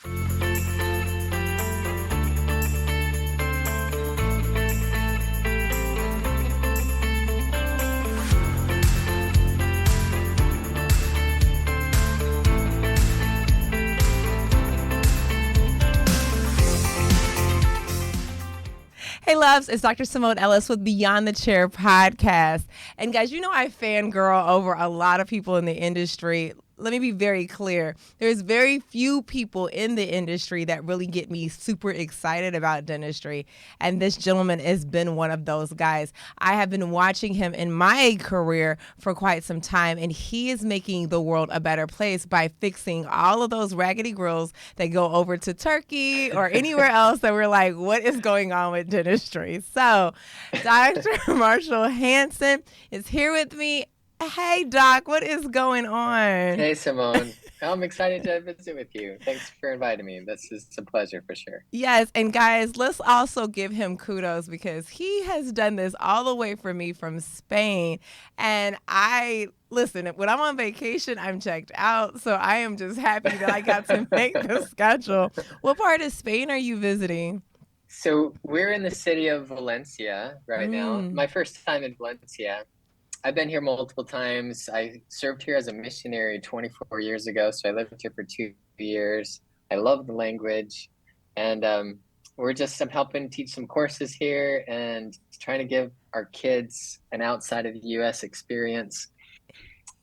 Hey loves, it's Dr. Simone Ellis with Beyond the Chair podcast. And guys, you know I fangirl over a lot of people in the industry. Let me be very clear. There's very few people in the industry that really get me super excited about dentistry. And this gentleman has been one of those guys. I have been watching him in my career for quite some time, and he is making the world a better place by fixing all of those raggedy grills that go over to Turkey or anywhere else that we're like, what is going on with dentistry? So Dr. Marshall Hanson is here with me. Hey, Doc, what is going on? Hey, Simone. I'm excited to visit with you. Thanks for inviting me. This is a pleasure for sure. Yes, and guys, let's also give him kudos because he has done this all the way for me from Spain. And listen, when I'm on vacation, I'm checked out. So I am just happy that I got to make the schedule. What part of Spain are you visiting? So we're in the city of Valencia right now. My first time in Valencia. I've been here multiple times. I served here as a missionary 24 years ago, so I lived here for 2 years. I love the language, and I'm helping teach some courses here and trying to give our kids an outside of the U.S. experience,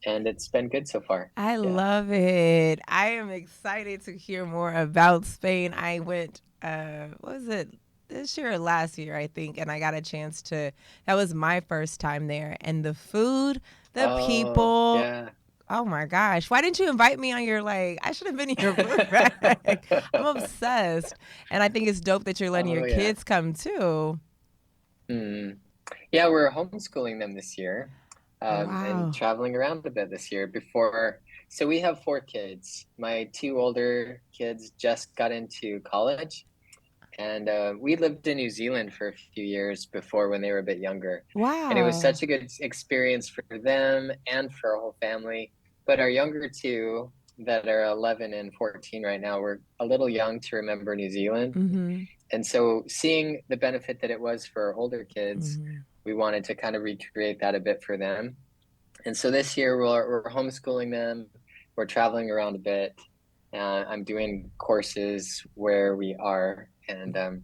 and it's been good so far. I love it. I am excited to hear more about Spain. I went, what was it? This year or last year, I think, and I got a chance that was my first time there. And the food, the people, yeah. Oh my gosh. Why didn't you invite me on your, I should have been in your food bag. I'm obsessed. And I think it's dope that you're letting your kids come too. Yeah, we're homeschooling them this year and traveling around a bit this year So we have 4 kids. My 2 older kids just got into college. And we lived in New Zealand for a few years before when they were a bit younger. Wow. And it was such a good experience for them and for our whole family. But our younger 2 that are 11 and 14 right now, were a little young to remember New Zealand. Mm-hmm. And so seeing the benefit that it was for our older kids, we wanted to kind of recreate that a bit for them. And so this year we're homeschooling them. We're traveling around a bit. I'm doing courses where we are. And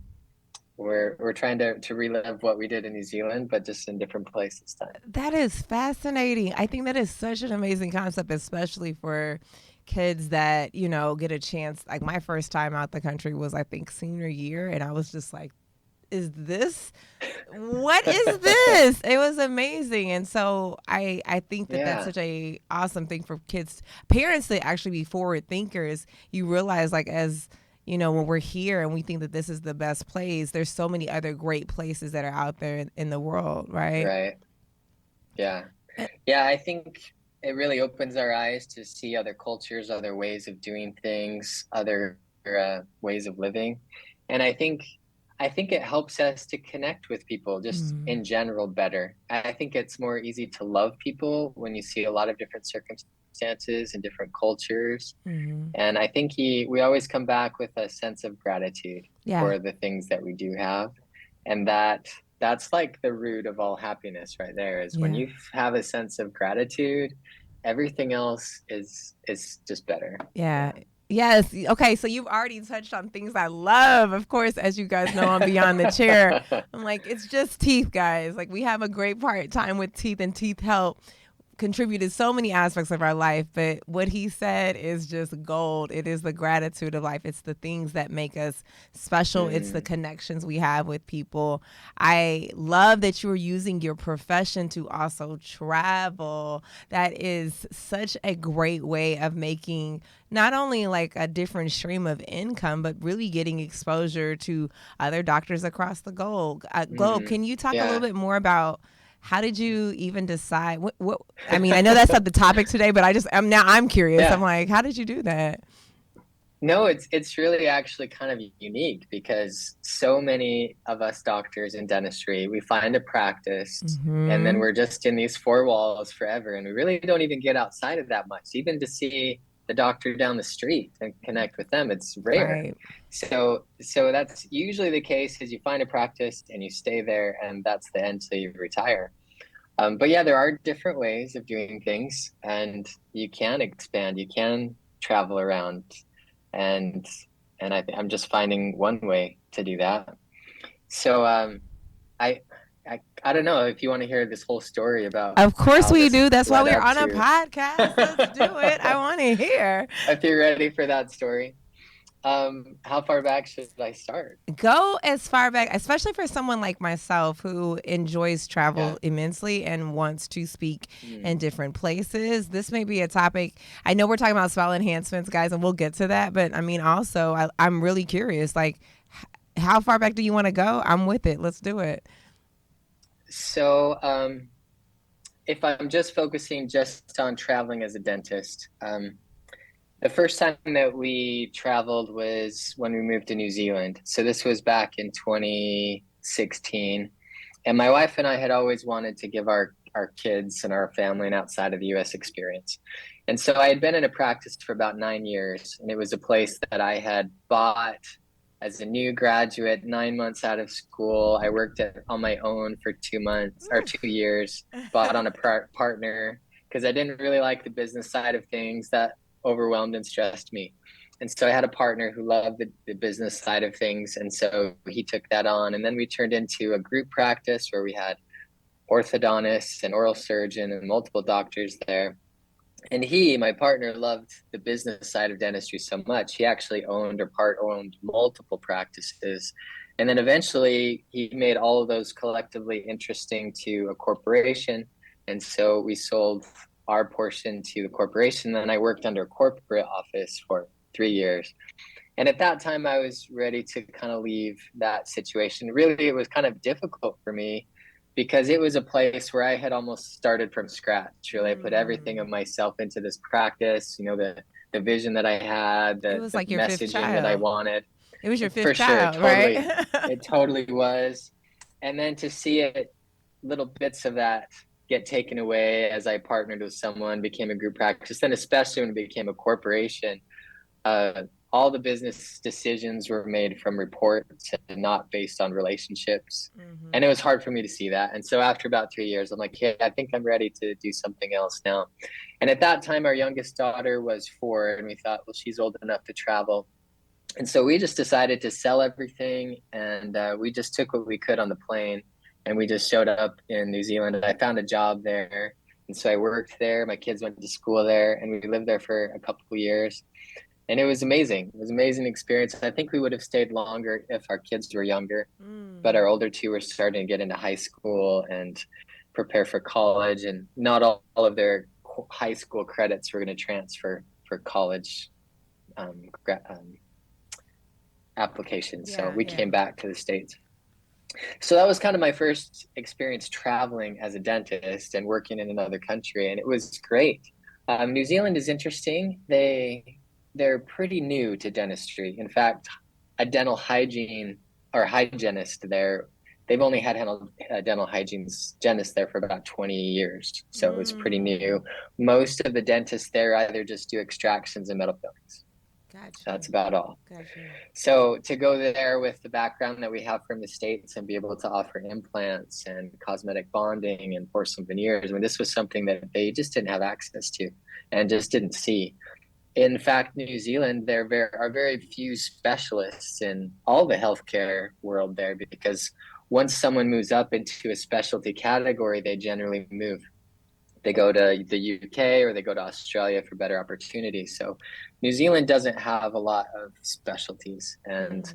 we're trying to relive what we did in New Zealand, but just in different places this time. That is fascinating. I think that is such an amazing concept, especially for kids that, get a chance. Like my first time out the country was, I think, senior year. And I was just like, what is this? It was amazing. And so I think that's such a awesome thing for kids, parents to actually be forward thinkers. You realize as when we're here and we think that this is the best place, there's so many other great places that are out there in the world, right? Right. Yeah. Yeah, I think it really opens our eyes to see other cultures, other ways of doing things, other ways of living. And I think it helps us to connect with people just in general better. I think it's more easy to love people when you see a lot of different circumstances and different cultures. And I think we always come back with a sense of gratitude for the things that we do have. And that's like the root of all happiness right there, is when you have a sense of gratitude, everything else is just better. Yes. Okay. So you've already touched on things I love. Of course, as you guys know, I'm Beyond the Chair. I'm like, it's just teeth, guys. We have a great time with teeth, and teeth help contributed so many aspects of our life, but what he said is just gold. It is the gratitude of life. It's the things that make us special. It's the connections we have with people. I love that you're using your profession to also travel. That is such a great way of making not only a different stream of income, but really getting exposure to other doctors across the globe. Can you talk a little bit more about how did you even decide? What I mean, I know that's not the topic today, but I'm curious. I'm like, how did you do that? No, it's really actually kind of unique because so many of us doctors in dentistry, we find a practice and then we're just in these 4 walls forever, and we really don't even get outside of that much, even to see the doctor down the street and connect with them. It's rare. Right. So that's usually the case, is you find a practice and you stay there, and that's the end till you retire. But yeah, there are different ways of doing things, and you can expand, you can travel around, and I'm just finding one way to do that. So I, I don't know if you want to hear this whole story about Of course how we this do. That's why led we're up on a to. podcast. Let's do it. I want to hear. If you're ready for that story, how far back should I start? Go as far back, especially for someone like myself who enjoys travel Yeah. immensely and wants to speak Mm. in different places. This may be a topic. I know we're talking about smile enhancements, guys, and we'll get to that. But I mean, also, I'm really curious. Like, how far back do you want to go? I'm with it. Let's do it. So, if I'm just focusing just on traveling as a dentist, the first time that we traveled was when we moved to New Zealand. So this was back in 2016. And my wife and I had always wanted to give our kids and our family an outside of the US experience. And so I had been in a practice for about 9 years, and it was a place that I had bought as a new graduate, 9 months out of school. I worked on my own for 2 months or 2 years, bought on a partner because I didn't really like the business side of things. That overwhelmed and stressed me. And so I had a partner who loved the business side of things. And so he took that on. And then we turned into a group practice where we had orthodontists and oral surgeon and multiple doctors there. And my partner, loved the business side of dentistry so much. He actually owned or part owned multiple practices. And then eventually he made all of those collectively interesting to a corporation. And so we sold our portion to the corporation. Then I worked under a corporate office for 3 years. And at that time, I was ready to kind of leave that situation. Really, it was kind of difficult for me because it was a place where I had almost started from scratch. Really, I put everything of myself into this practice, the vision that I had, It the was like your fifth messaging that I child. wanted. It was your For fifth sure, child, totally. right? It totally was. And then to see it, little bits of that get taken away as I partnered with someone, became a group practice, then especially when it became a corporation, all the business decisions were made from reports and not based on relationships. Mm-hmm. And it was hard for me to see that. And so after about 3 years, I'm like, yeah, I think I'm ready to do something else now. And at that time, our youngest daughter was 4, and we thought, well, she's old enough to travel. And so we just decided to sell everything, and we just took what we could on the plane, and we just showed up in New Zealand. And I found a job there, and so I worked there. My kids went to school there, and we lived there for a couple of years. And it was amazing. It was an amazing experience. I think we would have stayed longer if our kids were younger, but our older two were starting to get into high school and prepare for college, and not all of their high school credits were going to transfer for college applications. So we came back to the States. So that was kind of my first experience traveling as a dentist and working in another country, and it was great. New Zealand is interesting. They're pretty new to dentistry. In fact, a dental hygiene or hygienist there, they've only had dental hygienist there for about 20 years. So it's pretty new. Most of the dentists there either just do extractions and metal fillings. Gotcha. That's about all. Gotcha. So to go there with the background that we have from the States and be able to offer implants and cosmetic bonding and porcelain veneers, I mean, this was something that they just didn't have access to and just didn't see. In fact, New Zealand, there are very few specialists in all the healthcare world there, because once someone moves up into a specialty category, they generally move. They go to the UK or they go to Australia for better opportunities. So New Zealand doesn't have a lot of specialties and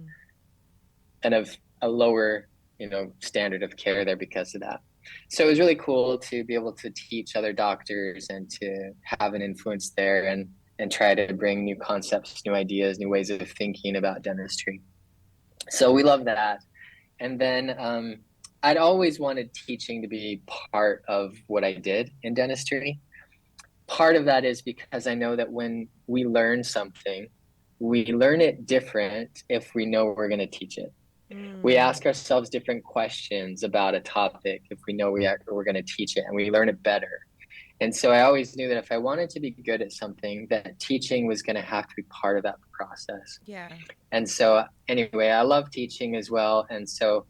of a lower, standard of care there because of that. So it was really cool to be able to teach other doctors and to have an influence there and try to bring new concepts, new ideas, new ways of thinking about dentistry. So we love that. And then I'd always wanted teaching to be part of what I did in dentistry. Part of that is because I know that when we learn something, we learn it different if we know we're going to teach it. We ask ourselves different questions about a topic if we know we're going to teach it, and we learn it better. And so I always knew that if I wanted to be good at something, that teaching was going to have to be part of that process. Yeah. And so anyway, I love teaching as well. And so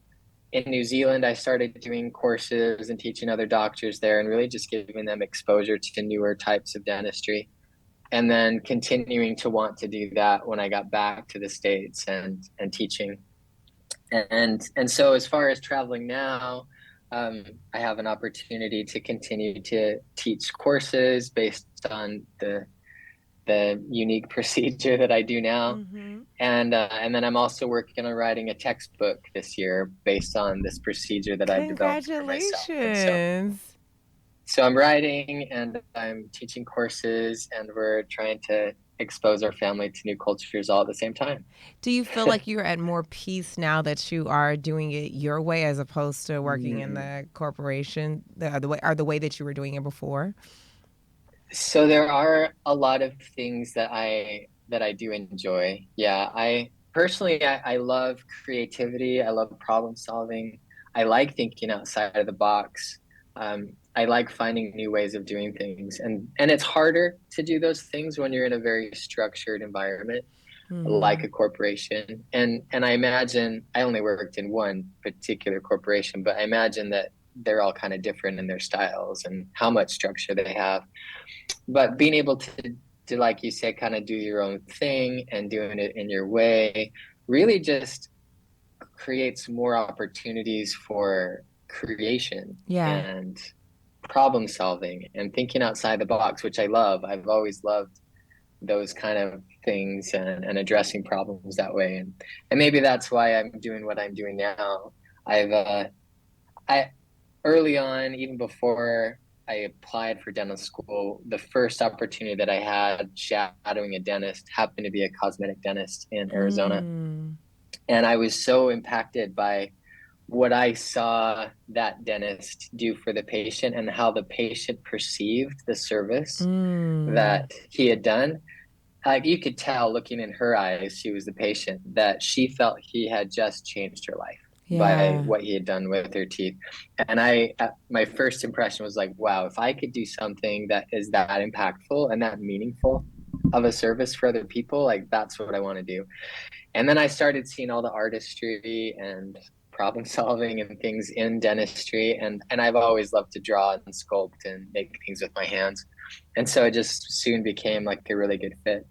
in New Zealand, I started doing courses and teaching other doctors there and really just giving them exposure to newer types of dentistry. And then continuing to want to do that when I got back to the States and teaching. And so as far as traveling now, I have an opportunity to continue to teach courses based on the unique procedure that I do now. Mm-hmm. And then I'm also working on writing a textbook this year based on this procedure that I developed for myself. And Congratulations. so I'm writing and I'm teaching courses, and we're trying to expose our family to new cultures all at the same time. Do you feel like you're at more peace now that you are doing it your way as opposed to working in Mm. the corporation, the way that you were doing it before? So there are a lot of things that I do enjoy. Yeah, I personally I love creativity. I love problem solving. I like thinking outside of the box. I like finding new ways of doing things, and it's harder to do those things when you're in a very structured environment like Mm. a corporation. And I imagine I only worked in one particular corporation, but I imagine that they're all kind of different in their styles and how much structure they have. But being able to like you said, kind of do your own thing and doing it in your way really just creates more opportunities for creation Yeah. and problem solving and thinking outside the box, which I love. I've always loved those kind of things and addressing problems that way. And maybe that's why I'm doing what I'm doing now. I early on, even before I applied for dental school, the first opportunity that I had shadowing a dentist happened to be a cosmetic dentist in Arizona. Mm. And I was so impacted by what I saw that dentist do for the patient and how the patient perceived the service Mm. that he had done. Like you could tell looking in her eyes, she was the patient, that she felt he had just changed her life by Yeah. what he had done with her teeth. And my first impression was like, wow, if I could do something that is that impactful and that meaningful of a service for other people, like that's what I want to do. And then I started seeing all the artistry and problem solving and things in dentistry. And I've always loved to draw and sculpt and make things with my hands. And so it just soon became like a really good fit.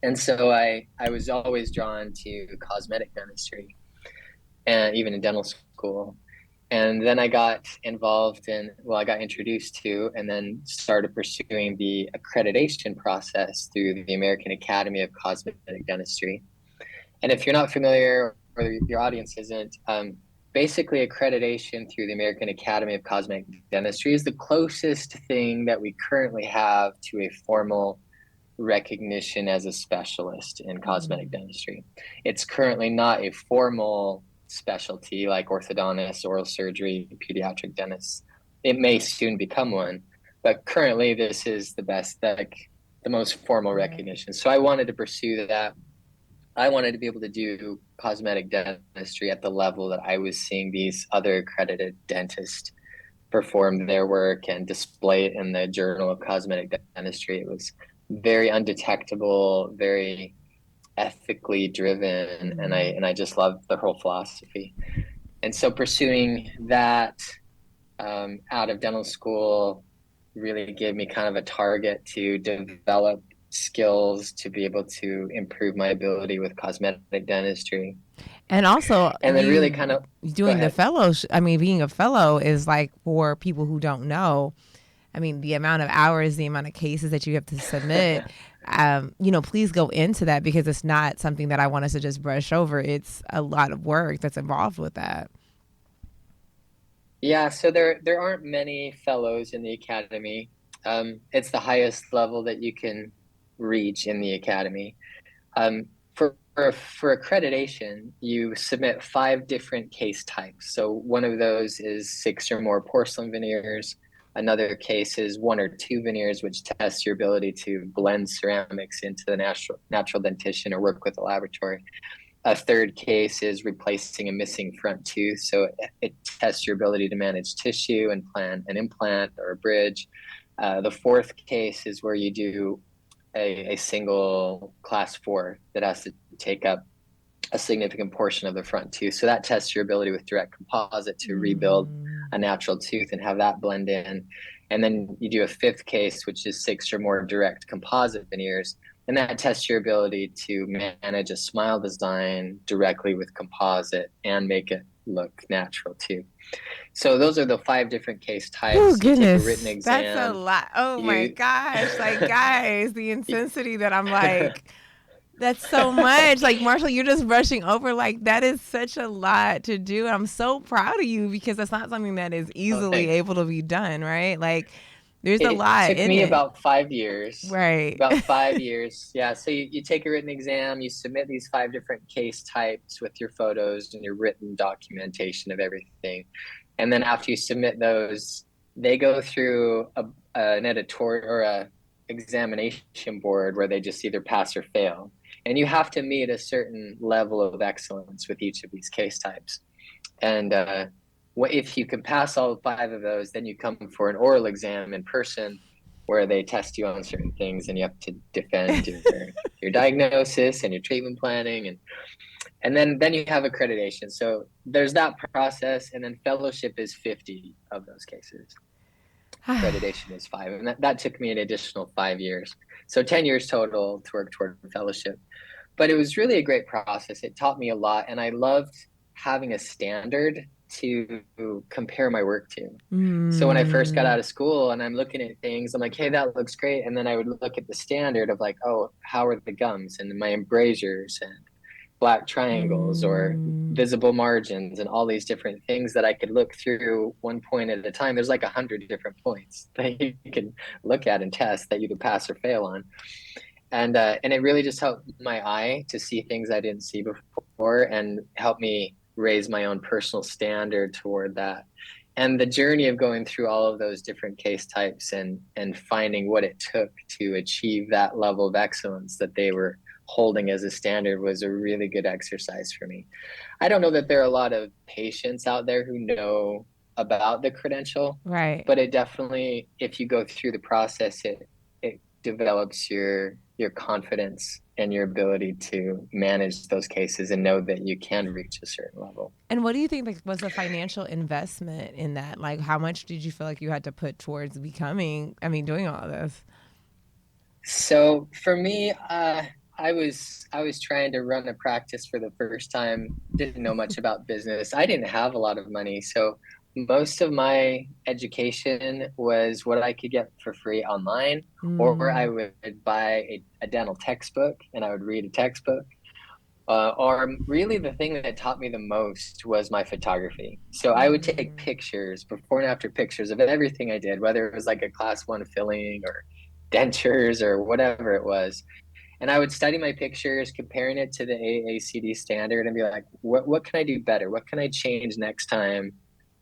And so I was always drawn to cosmetic dentistry and even in dental school. And then I got involved in, well, I got introduced to and then started pursuing the accreditation process through the American Academy of Cosmetic Dentistry. And if you're not familiar or your audience isn't, basically accreditation through the American Academy of Cosmetic Dentistry is the closest thing that we currently have to a formal recognition as a specialist in cosmetic Mm. dentistry. It's currently not a formal specialty like orthodontist, oral surgery, pediatric dentists. It may soon become one, but currently this is the best, like the most formal Right. recognition. So I wanted to pursue that. I wanted to be able to do cosmetic dentistry at the level that I was seeing these other accredited dentists perform their work and display it in the Journal of Cosmetic Dentistry. It was very undetectable, very ethically driven, and I Mm. and I just loved the whole philosophy. And so pursuing that out of dental school really gave me kind of a target to develop skills to be able to improve my ability with cosmetic dentistry. And also, And then really kind of go doing the ahead. fellowship, I mean, being a fellow is like for people who don't know. I mean, the amount of hours, the amount of cases that you have to submit, please go into that because it's not something that I want us to just brush over. It's a lot of work that's involved with that. Yeah, so there aren't many fellows in the academy. It's the highest level that you can reach in the academy. For accreditation, you submit 5 different case types. So one of those is 6 or more porcelain veneers. Another case is 1 or 2 veneers, which tests your ability to blend ceramics into the natural dentition or work with a laboratory. A third case is replacing a missing front tooth. So it tests your ability to manage tissue and plan an implant or a bridge. The fourth case is where you do a single class 4 that has to take up a significant portion of the front tooth. So that tests your ability with direct composite to rebuild a natural tooth and have that blend in. And then you do a fifth case, which is 6 or more direct composite veneers. And that tests your ability to manage a smile design directly with composite and make it look natural too. So those are the 5 different case types. Oh, you goodness. take a written exam. That's a lot. Oh, my gosh. Like, guys, the intensity that I'm like, that's so much. Like, Marshall, you're just brushing over. Like, that is such a lot to do. I'm so proud of you because that's not something that is easily able to be done, right? Like, there's a lot in it. It took me about 5 years. Right. About 5 years. Yeah. So you take a written exam, you submit these 5 different case types with your photos and your written documentation of everything. And then after you submit those, they go through an editorial or a examination board where they just either pass or fail. And you have to meet a certain level of excellence with each of these case types. And if you can pass all 5 of those, then you come for an oral exam in person where they test you on certain things and you have to defend your diagnosis and your treatment planning. And then you have accreditation. So there's that process. And then fellowship is 50 of those cases. Accreditation is 5. And that took me an additional 5 years. So 10 years total to work toward fellowship. But it was really a great process. It taught me a lot. And I loved having a standard to compare my work to. So when I first got out of school and I'm looking at things, I'm like, hey, that looks great. And then I would look at the standard of like, oh, how are the gums and my embrasures and black triangles or visible margins and all these different things that I could look through one point at a time. There's like 100 different points that you can look at and test that you could pass or fail on. And it really just helped my eye to see things I didn't see before and helped me raise my own personal standard toward that. And the journey of going through all of those different case types and finding what it took to achieve that level of excellence that they were holding as a standard was a really good exercise for me. I don't know that there are a lot of patients out there who know about the credential, right? But it definitely, if you go through the process, it develops your confidence and your ability to manage those cases and know that you can reach a certain level. And what do you think was the financial investment in that? Like, how much did you feel like you had to put towards doing all of this? So for me, I was trying to run a practice for the first time, didn't know much about business. I didn't have a lot of money. So most of my education was what I could get for free online, or I would buy a dental textbook and I would read a textbook. Or really the thing that taught me the most was my photography. So I would take pictures, before and after pictures of everything I did, whether it was like a class 1 filling or dentures or whatever it was. And I would study my pictures, comparing it to the AACD standard and be like, what can I do better? What can I change next time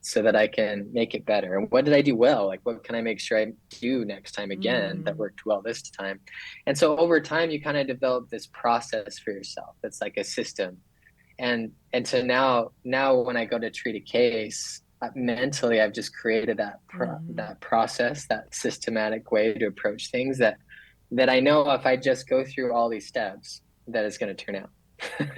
so that I can make it better? And what did I do well? Like, what can I make sure I do next time again that worked well this time? And so over time, you kind of develop this process for yourself. It's like a system. And so now when I go to treat a case, mentally, I've just created that process, that systematic way to approach things that I know if I just go through all these steps, that it's going to turn out.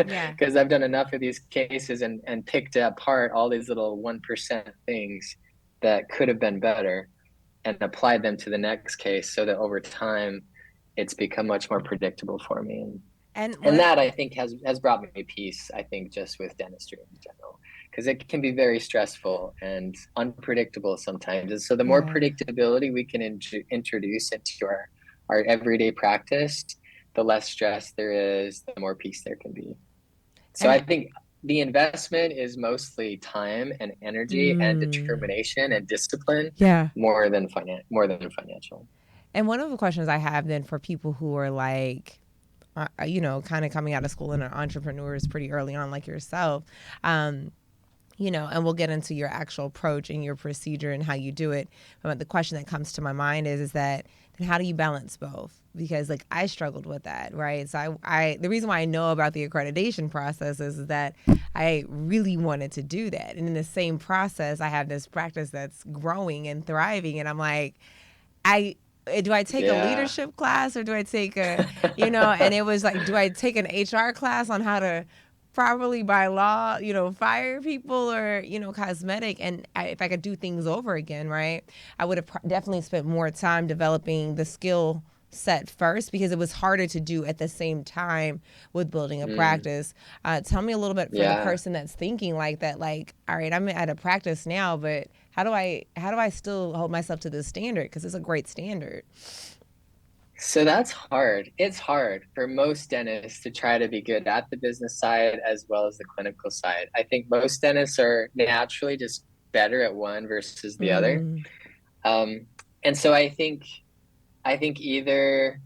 Yeah. Because I've done enough of these cases and picked apart all these little 1% things that could have been better and applied them to the next case so that over time it's become much more predictable for me. And that I think has brought me peace, I think, just with dentistry in general, because it can be very stressful and unpredictable sometimes. And so the more predictability we can introduce into our everyday practice, the less stress there is, the more peace there can be. So I think the investment is mostly time and energy and determination and discipline, more than financial. And one of the questions I have then for people who are like, kind of coming out of school and are entrepreneurs pretty early on, like yourself, and we'll get into your actual approach and your procedure and how you do it. But the question that comes to my mind is that, then how do you balance both? Because like I struggled with that, right? So the reason why I know about the accreditation process is that I really wanted to do that. And in the same process, I have this practice that's growing and thriving. And I'm like, do I take a Yeah. leadership class or do I take a, and it was like, do I take an HR class on how to properly by law, fire people or, cosmetic? And if I could do things over again, right, I would have definitely spent more time developing the skill set first because it was harder to do at the same time with building a practice. Tell me a little bit for the Yeah. person that's thinking like that, like, all right, I'm at a practice now, but how do I still hold myself to this standard? Because it's a great standard. So that's hard. It's hard for most dentists to try to be good at the business side as well as the clinical side. I think most dentists are naturally just better at one versus the other. Mm, Um, and so I think either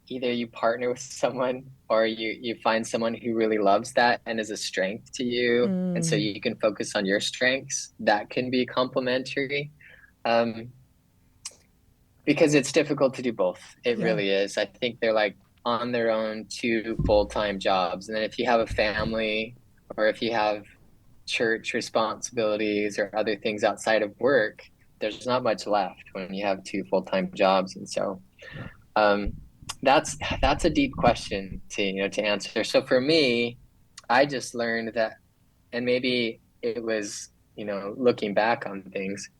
you partner with someone or you find someone who really loves that and is a strength to you, and so mm, you can focus on your strengths. That can be complementary. Um, because it's difficult to do both. It yeah. really is. I think they're like on their own two full-time jobs. And then if you have a family or if you have church responsibilities or other things outside of work, there's not much left when you have two full-time jobs. And so um, that's a deep question to answer. So for me, I just learned that, and maybe it was, looking back on things,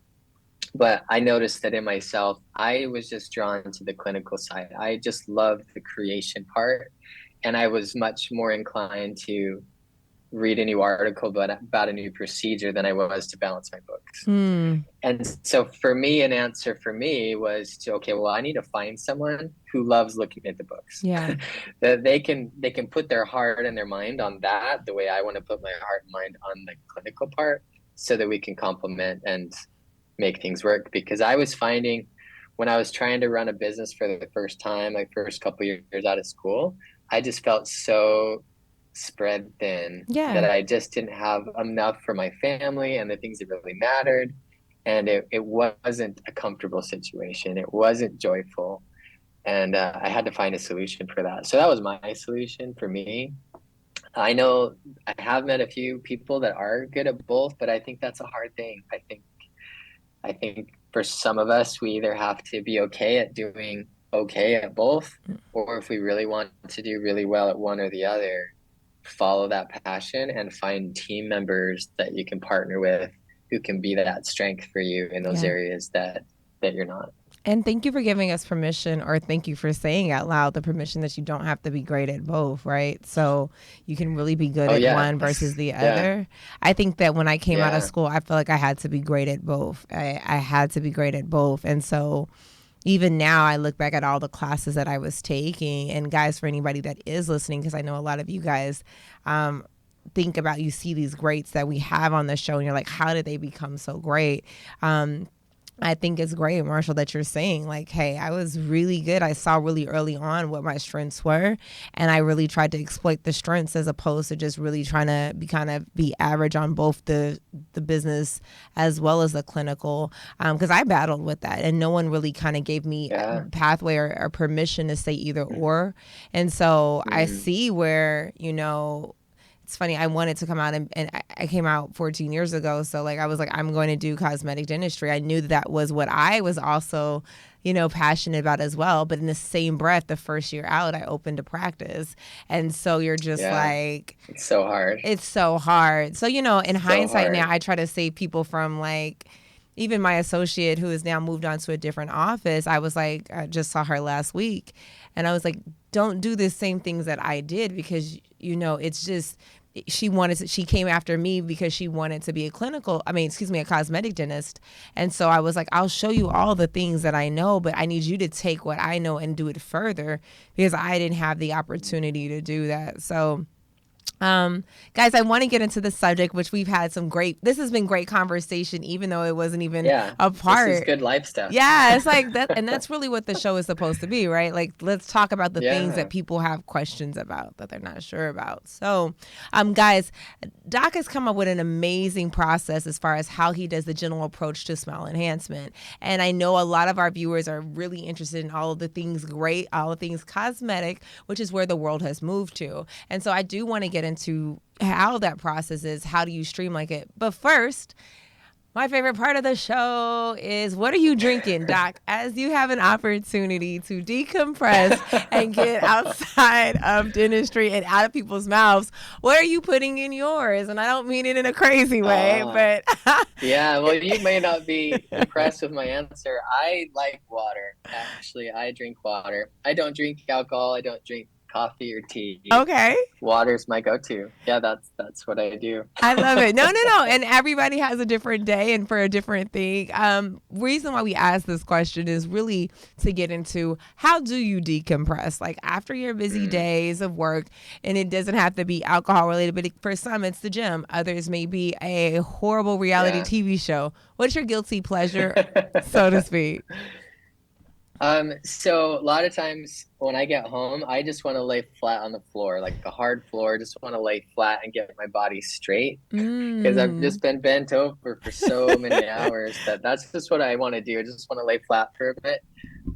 but I noticed that in myself, I was just drawn to the clinical side. I just loved the creation part. And I was much more inclined to read a new article about a new procedure than I was to balance my books. Mm, And so for me, an answer for me was to, okay, well, I need to find someone who loves looking at the books. yeah. That they can put their heart and their mind on that the way I want to put my heart and mind on the clinical part so that we can complement and make things work. Because I was finding when I was trying to run a business for the first time, like first couple years out of school, I just felt so spread thin that Yeah. I just didn't have enough for my family and the things that really mattered. And it wasn't a comfortable situation. It wasn't joyful. And I had to find a solution for that. So that was my solution for me. I know I have met a few people that are good at both, but I think that's a hard thing. I think for some of us, we either have to be okay at doing okay at both, or if we really want to do really well at one or the other, follow that passion and find team members that you can partner with who can be that strength for you in those Yeah. areas that you're not. And thank you for giving us permission, or thank you for saying out loud the permission that you don't have to be great at both, right? So you can really be good Oh at yeah. one versus the Yeah. other. I think that when I came out of Yeah. school, I felt like I had to be great at both. I had to be great at both. And so even now, I look back at all the classes that I was taking. And guys, for anybody that is listening, because I know a lot of you guys think about, you see these greats that we have on the show, and you're like, how did they become so great? I think it's great, Marshall, that you're saying, like, hey, I was really good. I saw really early on what my strengths were, and I really tried to exploit the strengths as opposed to just really trying to be average on both the business as well as the clinical. Because I battled with that, and no one really kind of gave me Yeah. pathway or permission to say either or. And so I Mm. see where, it's funny, I wanted to come out and I came out 14 years ago. So like, I was like, I'm going to do cosmetic dentistry. I knew that was what I was also, passionate about as well. But in the same breath, the first year out, I opened a practice. And so you're just Yeah. like, It's so hard. it's so hard. So, in So hindsight now, hard. I try to save people from like, even my associate who has now moved on to a different office. I was like, I just saw her last week. And I was like, don't do the same things that I did because, it's just, she came after me because she wanted to be a cosmetic dentist. And so I was like, I'll show you all the things that I know, but I need you to take what I know and do it further because I didn't have the opportunity to do that. So guys, I want to get into the subject, which this has been great conversation, even though it wasn't even a part. This is good life stuff. Yeah, it's like that. And that's really what the show is supposed to be, right? Like, let's talk about the things that people have questions about that they're not sure about. So, guys, Doc has come up with an amazing process as far as how he does the general approach to smile enhancement. And I know a lot of our viewers are really interested in all of the things great, all the things cosmetic, which is where the world has moved to. And so I do want to get into how that process is. How do you streamline it? But first, My favorite part of the show is, what are you drinking, Doc? As you have an opportunity to decompress and get outside of dentistry and out of people's mouths, what are you putting in yours? And I don't mean it in a crazy way, but yeah, well, you may not be impressed with my answer. I like water. Actually, I drink water. I don't drink alcohol. I don't drink coffee or tea. okay. Water's my go-to. Yeah, that's what I do. I love it. No. And everybody has a different day and for a different thing. Reason why we ask this question is really to get into, how do you decompress? Like after your busy days of work, and it doesn't have to be alcohol related, but for some it's the gym. Others may be a horrible reality TV show. What's your guilty pleasure, so to speak? So a lot of times when I get home, I just want to lay flat on the floor, like a hard floor. Just want to lay flat and get my body straight, because I've just been bent over for so many hours that's just what I want to do. I just want to lay flat for a bit.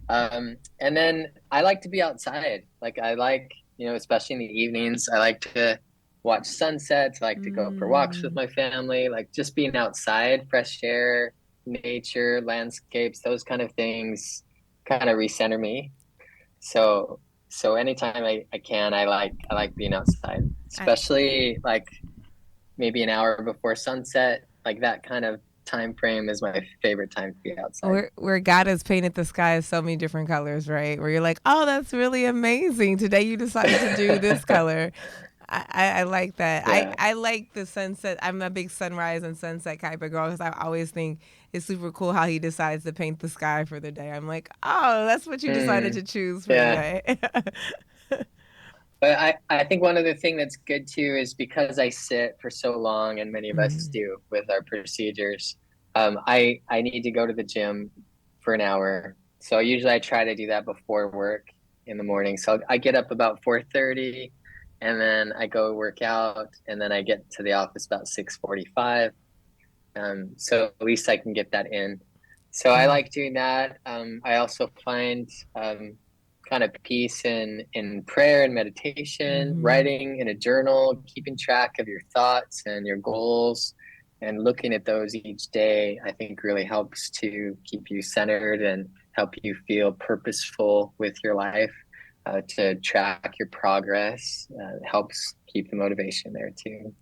And then I like to be outside. Like I like, especially in the evenings, I like to watch sunsets. I like to go for walks with my family, like just being outside, fresh air, nature, landscapes, those kind of things kind of recenter me. So anytime I can, I like being outside, especially like maybe an hour before sunset. Like that kind of time frame is my favorite time to be outside. Where God has painted the sky so many different colors, right? Where you're like, oh, that's really amazing. Today you decided to do this color. I like that. Yeah. I like the sunset. I'm a big sunrise and sunset type of girl, because I always think it's super cool how he decides to paint the sky for the day. I'm like, oh, that's what you decided to choose for the day. But I think one other thing that's good too is, because I sit for so long, and many of us do with our procedures, I need to go to the gym for an hour. So usually I try to do that before work in the morning. So I get up about 4:30, and then I go work out, and then I get to the office about 6:45. So at least I can get that in. So I like doing that. I also find kind of peace in prayer and meditation, writing in a journal, keeping track of your thoughts and your goals, and looking at those each day, I think really helps to keep you centered and help you feel purposeful with your life. To track your progress helps keep the motivation there too.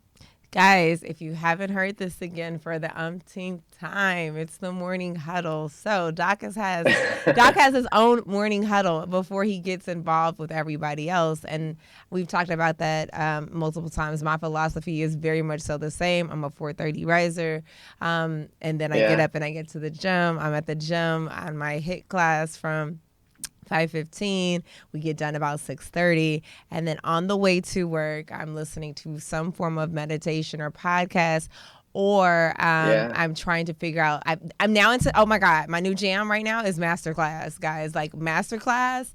Guys, if you haven't heard this again for the umpteenth time, it's the morning huddle. So Doc has his own morning huddle before he gets involved with everybody else. And we've talked about that multiple times. My philosophy is very much so the same. I'm a 4:30 riser. And then I get up and I get to the gym. I'm at the gym on my HIIT class from 5:15. We get done about 6:30, and then on the way to work, I'm listening to some form of meditation or podcast, or I'm trying to figure out. I'm now into, oh my God, my new jam right now is masterclass, guys. Like masterclass.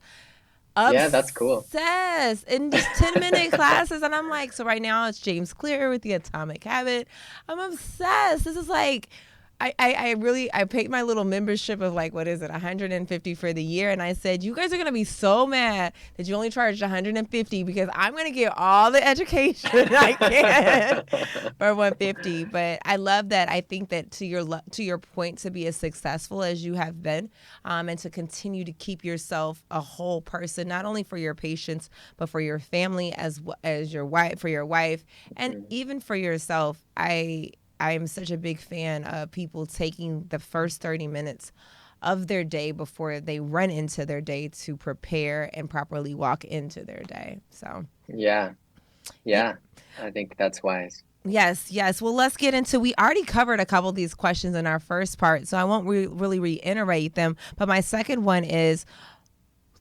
Yeah, that's cool. Obsessed in just 10-minute classes, and I'm like, so right now it's James Clear with the Atomic Habit. I'm obsessed. This is like, I paid my little membership of like, what is it, $150 for the year, and I said, you guys are gonna be so mad that you only charged $150, because I'm gonna get all the education I can for $150. But I love that. I think that to your point, to be as successful as you have been, and to continue to keep yourself a whole person, not only for your patients but for your family, as your wife, for your wife, and even for yourself. I'm such a big fan of people taking the first 30 minutes of their day before they run into their day to prepare and properly walk into their day. So yeah, I think that's wise. Yes. Well, let's get into, we already covered a couple of these questions in our first part, so I won't really reiterate them. But my second one is,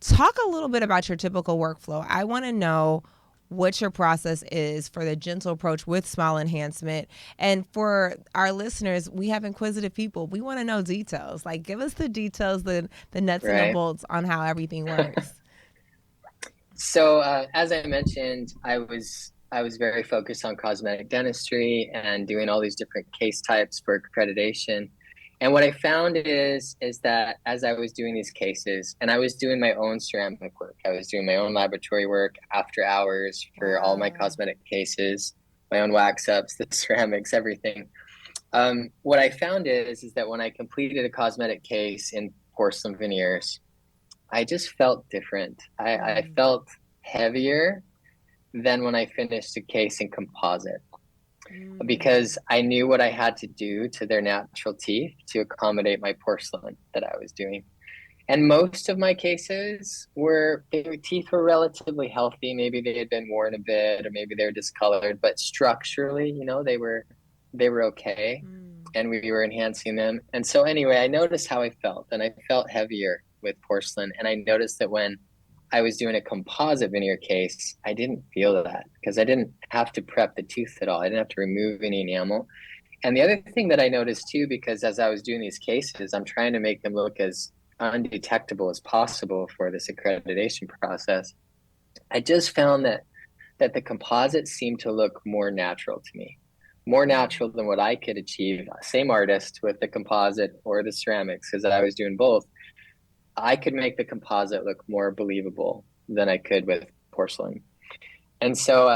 talk a little bit about your typical workflow. I want to know what your process is for the gentle approach with smile enhancement. And for our listeners, we have inquisitive people. We want to know details. Like, give us the details, the nuts and the bolts on how everything works. So as I mentioned, I was very focused on cosmetic dentistry and doing all these different case types for accreditation. And what I found is that as I was doing these cases, and I was doing my own ceramic work, I was doing my own laboratory work after hours for all my cosmetic cases, my own wax ups, the ceramics, everything. What I found is that when I completed a cosmetic case in porcelain veneers, I just felt different. I Mm. felt heavier than when I finished a case in composite Mm. because I knew what I had to do to their natural teeth to accommodate my porcelain that I was doing. And most of my cases were their teeth were relatively healthy. Maybe they had been worn a bit, or maybe they were discolored, but structurally, they were okay, Mm. and we were enhancing them. And so anyway, I noticed how I felt, and I felt heavier with porcelain. And I noticed that when I was doing a composite veneer case, I didn't feel that because I didn't have to prep the tooth at all. I didn't have to remove any enamel. And the other thing that I noticed too, because as I was doing these cases, I'm trying to make them look as undetectable as possible for this accreditation process. I just found that the composites seemed to look more natural to me, more natural Mm. than what I could achieve. Same artist with the composite or the ceramics, because I was doing both. I could make the composite look more believable than I could with porcelain. And so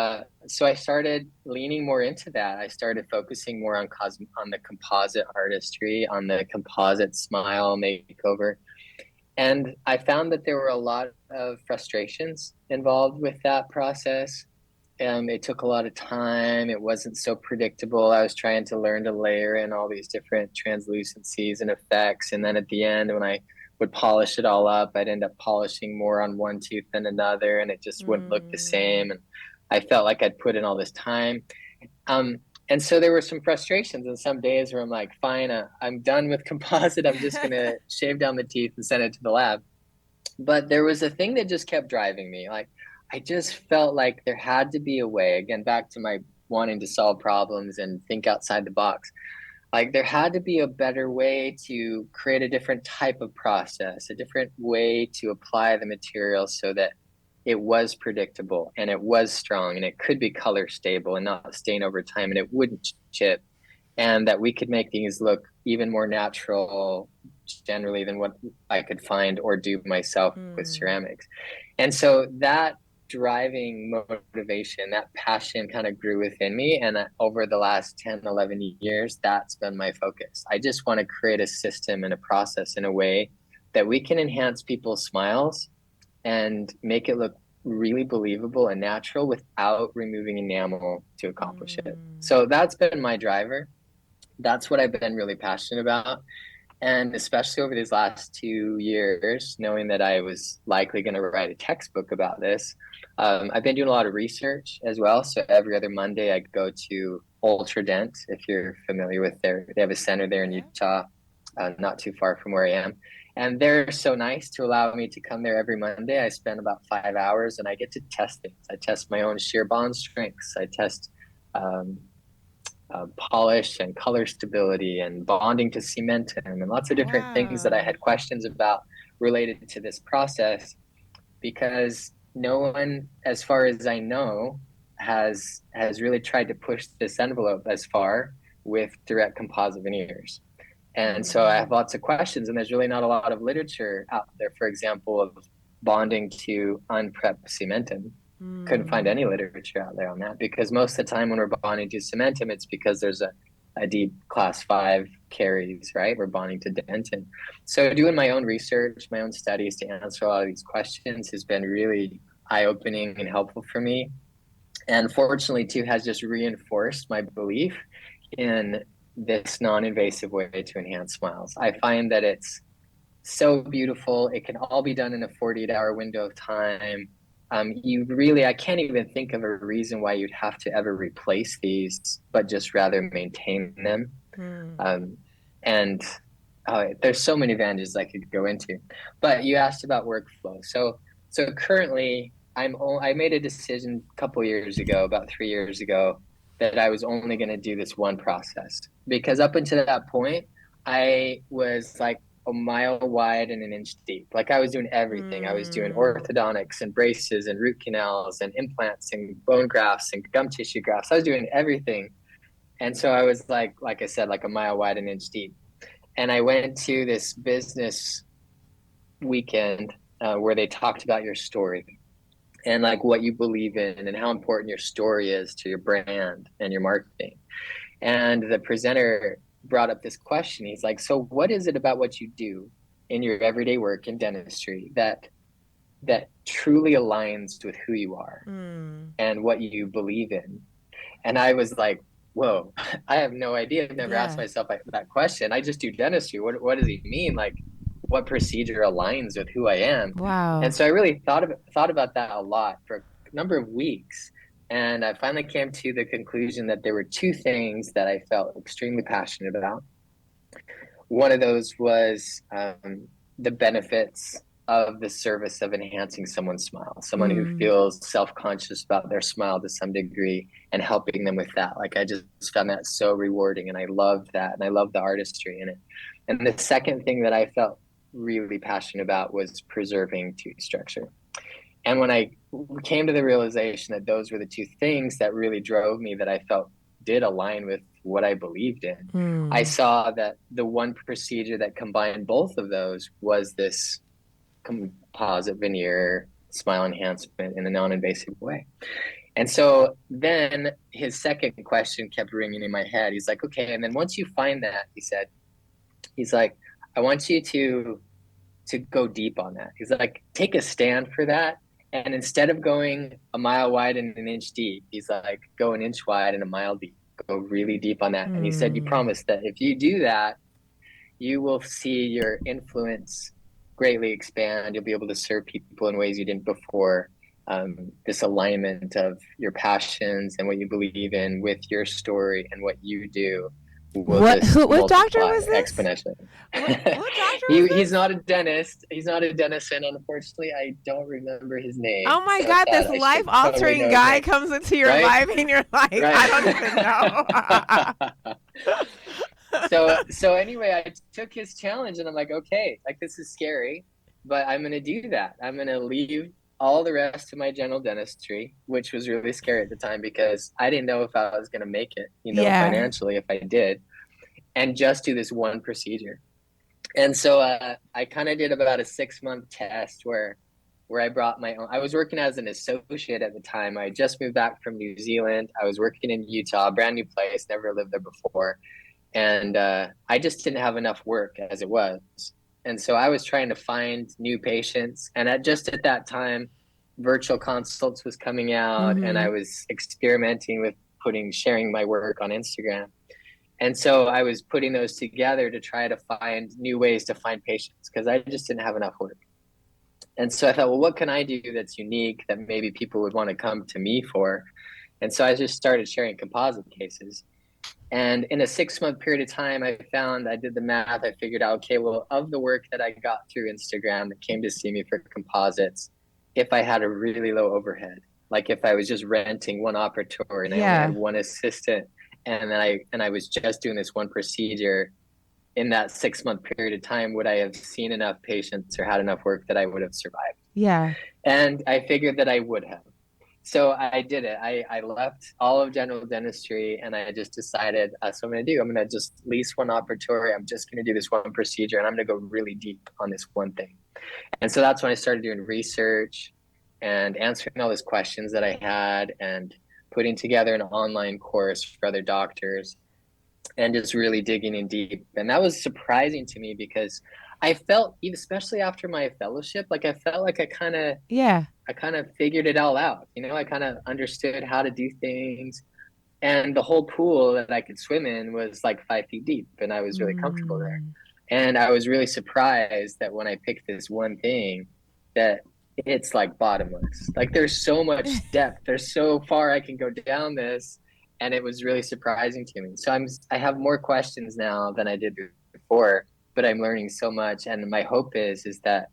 I started leaning more into that. I started focusing more on on the composite artistry, on the composite smile makeover. And I found that there were a lot of frustrations involved with that process. It took a lot of time. It wasn't so predictable. I was trying to learn to layer in all these different translucencies and effects. And then at the end, when I would polish it all up, I'd end up polishing more on one tooth than another, and it just wouldn't look the Mm. same. And I felt like I'd put in all this time. Um, and so there were some frustrations and some days where I'm like, fine, I'm done with composite. I'm just going to shave down the teeth and send it to the lab. But there was a thing that just kept driving me. Like, I just felt like there had to be a way, again, back to my wanting to solve problems and think outside the box. Like, there had to be a better way to create a different type of process, a different way to apply the material so that it was predictable and it was strong and it could be color stable and not stain over time and it wouldn't chip, and that we could make these look even more natural generally than what I could find or do myself with Mm. ceramics. And so that driving motivation, that passion kind of grew within me. And over the last 10, 11 years, that's been my focus. I just want to create a system and a process in a way that we can enhance people's smiles and make it look really believable and natural without removing enamel to accomplish it. Mm. So that's been my driver. That's what I've been really passionate about. And especially over these last 2 years, knowing that I was likely going to write a textbook about this, I've been doing a lot of research as well. So every other Monday, I go to Ultra Dent, if you're familiar with they have a center there in Yeah. Utah, not too far from where I am. And they're so nice to allow me to come there every Monday. I spend about 5 hours and I get to test things. I test my own shear bond strengths. I test um, polish and color stability and bonding to cementum and lots of different things that I Wow. had questions about related to this process, because no one, as far as I know, has really tried to push this envelope as far with direct composite veneers. And so I have Mm. lots of questions, and there's really not a lot of literature out there, for example, of bonding to unprepped cementum. Couldn't find Mm. any literature out there on that, because most of the time when we're bonding to cementum, it's because there's a deep class 5 caries, right? We're bonding to dentin. So doing my own research, my own studies to answer a lot of these questions has been really eye-opening and helpful for me. And fortunately, too, has just reinforced my belief in this non-invasive way to enhance smiles. I find that it's so beautiful. It can all be done in a 48-hour window of time. I can't even think of a reason why you'd have to ever replace these, but just rather maintain them. Mm. Um, and there's so many advantages I could go into. But you asked about workflow. So currently, I made a decision a couple years ago, about 3 years ago, that I was only going to do this one process, because up until that point, I was like a mile wide and an inch deep. Like, I was doing everything. I was doing Mm. orthodontics and braces and root canals and implants and bone grafts and gum tissue grafts. I was doing everything. And so I was like I said, like a mile wide and inch deep. And I went to this business weekend where they talked about your story and like what you believe in and how important your story is to your brand and your marketing. And the presenter brought up this question. He's like, so what is it about what you do in your everyday work in dentistry that truly aligns with who you are and what you believe in? And I was like, whoa, I have no idea. I've never asked Yeah. myself that question. I just do dentistry. What does he mean? Like, what procedure aligns with who I am? And Wow. so I really thought about that a lot for a number of weeks. And I finally came to the conclusion that there were two things that I felt extremely passionate about. One of those was the benefits of the service of enhancing someone's smile, someone who Mm. feels self-conscious about their smile to some degree and helping them with that. Like I just found that so rewarding, and I loved that, and I love the artistry in it. And the second thing that I felt really passionate about was preserving tooth structure. And when I came to the realization that those were the two things that really drove me, that I felt did align with what I believed in, I saw that the one procedure that combined both of those was this composite veneer smile enhancement in a non-invasive way. And so then his second question kept ringing in my head. He's like, okay, and then once you find that, he's like, I want you to go deep on that. He's like, take a stand for that. And instead of going a mile wide and an inch deep, he's like, go an inch wide and a mile deep. Go really deep on that. And he said, you promise that if you do that, you will see your influence greatly expand. You'll be able to serve people in ways you didn't before. This alignment of your passions and what you believe in with your story and what you do will just What doctor multiply was this? exponentially. What doctor was He's this? not a dentist. He's not a dentist, and unfortunately, I don't remember his name. Oh my So God, sad. this I life should totally altering know his guy name, comes into your right? life and you're like, Right. I don't even know. So anyway, I took his challenge, and I'm like, okay, like this is scary, but I'm gonna do that. I'm gonna leave all the rest of my general dentistry, which was really scary at the time because I didn't know if I was gonna make it, Yeah. financially if I did, and just do this one procedure. And so I kind of did about a 6 month test where I brought my own. I was working as an associate at the time. I just moved back from New Zealand. I was working in Utah, brand new place, never lived there before, and I just didn't have enough work as it was. And so I was trying to find new patients, and just at that time, virtual consults was coming out, and I was experimenting with sharing my work on Instagram. And so I was putting those together to try to find new ways to find patients because I just didn't have enough work. And so I thought, well, what can I do that's unique that maybe people would want to come to me for? And so I just started sharing composite cases. And in a 6 month period of time, I did the math. I figured out, okay, well, of the work that I got through Instagram that came to see me for composites, if I had a really low overhead, like if I was just renting one operator and I only had Yeah. one assistant, and I was just doing this one procedure in that 6 month period of time, would I have seen enough patients or had enough work that I would have survived? Yeah. And I figured that I would have. So I did it. I left all of general dentistry and I just decided that's what I'm going to do. I'm going to just lease one operatory. I'm just going to do this one procedure and I'm going to go really deep on this one thing. And so that's when I started doing research and answering all those questions that I had and putting together an online course for other doctors and just really digging in deep. And that was surprising to me because I felt, especially after my fellowship, like I felt like Yeah. I kind of figured it all out. I kind of understood how to do things. And the whole pool that I could swim in was like 5 feet deep, and I was really comfortable there. And I was really surprised that when I picked this one thing, that it's like bottomless. Like there's so much depth. There's so far I can go down this, and it was really surprising to me. So I have more questions now than I did before, but I'm learning so much. And my hope is that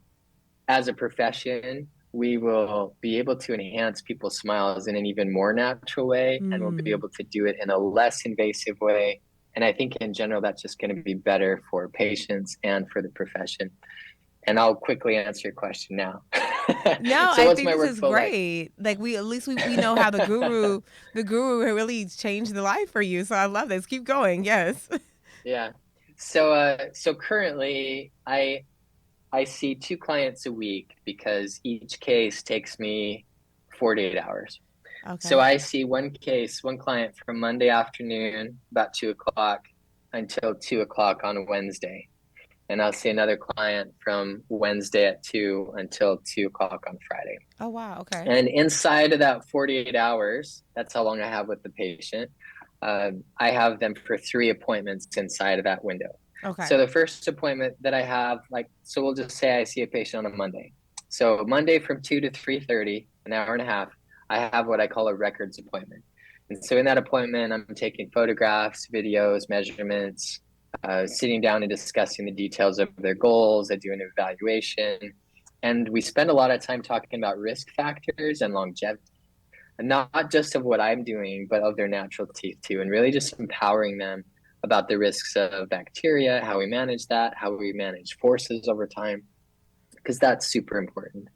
as a profession, we will be able to enhance people's smiles in an even more natural way, and we'll be able to do it in a less invasive way. And I think in general, that's just going to be better for patients and for the profession. And I'll quickly answer your question now. No, So I what's think my this is workflow like? great. Like we at least we know how the guru really changed the life for you. So I love this. Keep going. Yes. Yeah. So currently I see 2 clients a week because each case takes me 48 hours. So Okay. I see one client from Monday afternoon, about 2 o'clock, until 2 o'clock on Wednesday. And I'll see another client from Wednesday at 2 until 2 o'clock on Friday. Oh, wow. Okay. And inside of that 48 hours, that's how long I have with the patient. I have them for 3 appointments inside of that window. Okay. So the first appointment that I have, so we'll just say I see a patient on a Monday. So Monday from 2 to 3:30, an hour and a half, I have what I call a records appointment. And so in that appointment, I'm taking photographs, videos, measurements, sitting down and discussing the details of their goals. I do an evaluation. And we spend a lot of time talking about risk factors and longevity, and not just of what I'm doing, but of their natural teeth too, and really just empowering them about the risks of bacteria, how we manage that, how we manage forces over time, because that's super important.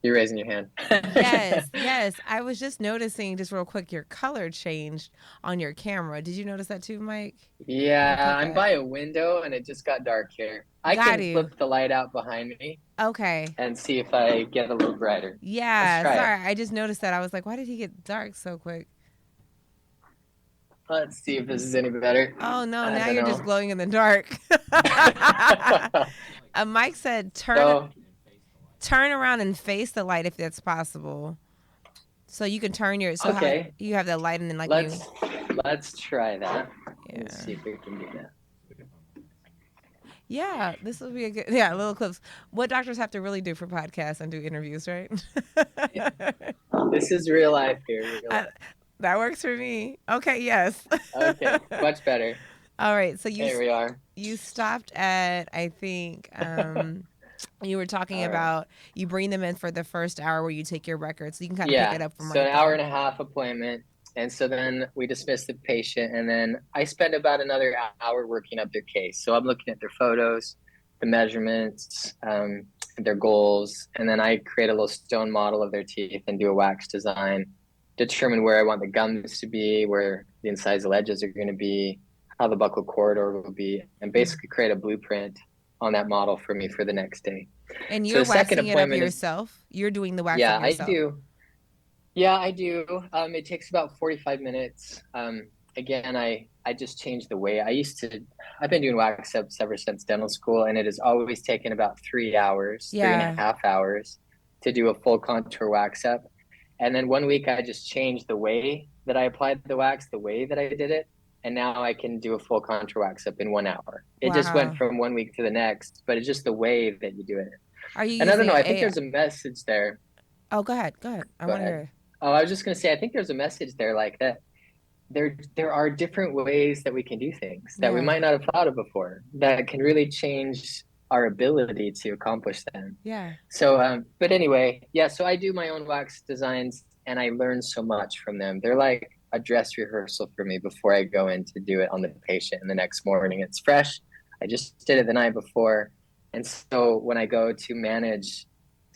You're raising your hand. Yes, yes. I was just noticing, just real quick, your color changed on your camera. Did you notice that too, Mike? Yeah, I'm by a window and it just got dark here. I can flip the light out behind me. Okay. And see if I get a little brighter. Yeah, sorry. I just noticed that. I was like, why did he get dark so quick? Let's see if this is any better. Oh, no. Now you're just glowing in the dark. Mike said turn around and face the light if that's possible. So you can turn your okay. You have that light and then let's try that. Yeah. Let's see if we can do that. Yeah, this will be a good little clips. What doctors have to really do for podcasts and do interviews, right? Yeah. This is real life here. Real life. That works for me. Okay, yes. Okay, much better. All right, so here we are. You stopped at, I think, you were talking about you bring them in for the first hour where you take your records, so you can kind of pick it up from so an hour and a half appointment. And so then we dismiss the patient, and then I spend about another hour working up their case. So I'm looking at their photos, the measurements, their goals, and then I create a little stone model of their teeth and do a wax design, determine where I want the gums to be, where the incisal edges are going to be, how the buccal corridor will be, and basically create a blueprint on that model for me for the next day. And you're waxing it up yourself? You're doing the waxing yourself? Yeah, I do. It takes about 45 minutes. Again, I just changed the way. I've been doing wax ups ever since dental school, and it has always taken about 3 hours, 3.5 hours to do a full contour wax up. And then 1 week I just changed the way that I applied the wax, the way that I did it. And now I can do a full contour wax up in 1 hour. It just went from 1 week to the next, but it's just the way that you do it. And I don't know, I think there's a message there. Oh, go ahead. I want to hear it. Oh, I was just going to say, I think there's a message there like that. There are different ways that we can do things that we might not have thought of before that can really change our ability to accomplish them. Yeah. So, but anyway, so I do my own wax designs and I learn so much from them. They're like a dress rehearsal for me before I go in to do it on the patient. And the next morning it's fresh. I just did it the night before. And so when I go to manage